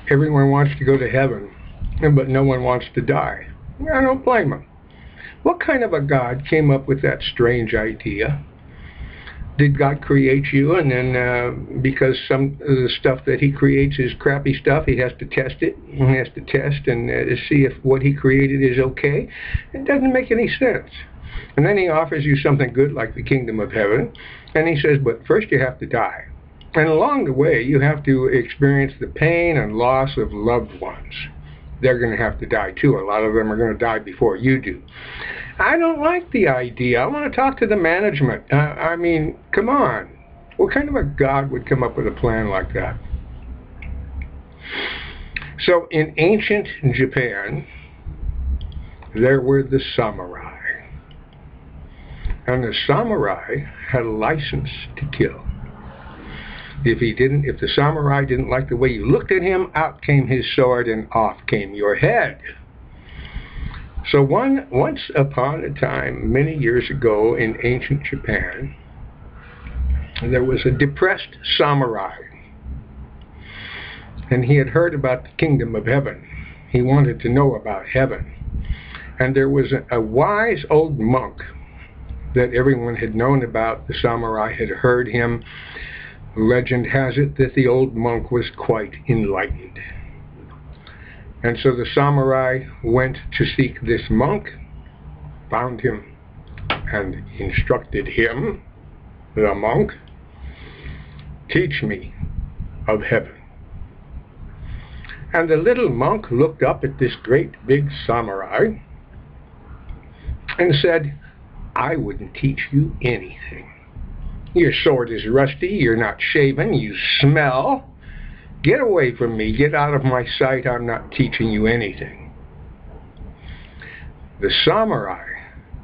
Everyone wants to go to heaven, but no one wants to die. I don't blame them. What kind of a God came up with that strange idea? Did God create you, and then because some of the stuff that he creates is crappy stuff, he has to test it? He has to test and see if what he created is okay? It doesn't make any sense. And then he offers you something good like the kingdom of heaven, and he says, but first you have to die. And along the way, you have to experience the pain and loss of loved ones. They're going to have to die too. A lot of them are going to die before you do. I don't like the idea. I want to talk to the management. I mean, come on. What kind of a God would come up with a plan like that? So in ancient Japan, there were the samurai. And the samurai had a license to kill. If the samurai didn't like the way you looked at him, out came his sword and off came your head. So once upon a time, many years ago in ancient Japan, there was a depressed samurai. And he had heard about the kingdom of heaven. He wanted to know about heaven. And there was a wise old monk that everyone had known about. The samurai had heard him. Legend has it that the old monk was quite enlightened. And so the samurai went to seek this monk, found him, and instructed him, the monk, teach me of heaven. And the little monk looked up at this great big samurai and said, I wouldn't teach you anything. Your sword is rusty, you're not shaven, you smell. Get away from me, get out of my sight, I'm not teaching you anything. The samurai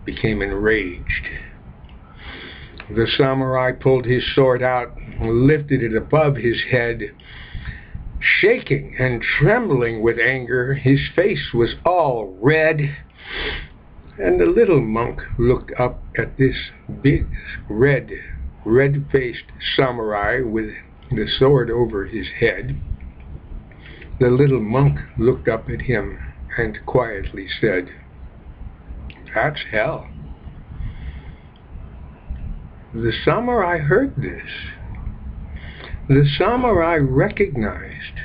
became enraged. The samurai pulled his sword out, lifted it above his head, shaking and trembling with anger. His face was all red. And the little monk looked up at this big, red-faced samurai with the sword over his head. The little monk looked up at him and quietly said, that's hell. The samurai heard this. The samurai recognized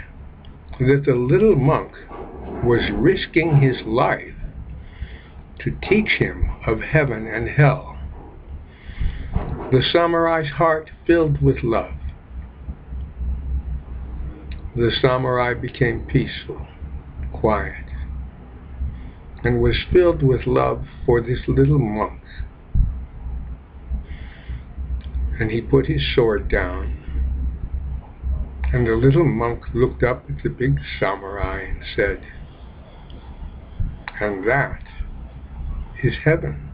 that the little monk was risking his life to teach him of heaven and hell. The samurai's heart filled with love. The samurai became peaceful, quiet, and was filled with love for this little monk. And he put his sword down, and the little monk looked up at the big samurai and said, and that is heaven.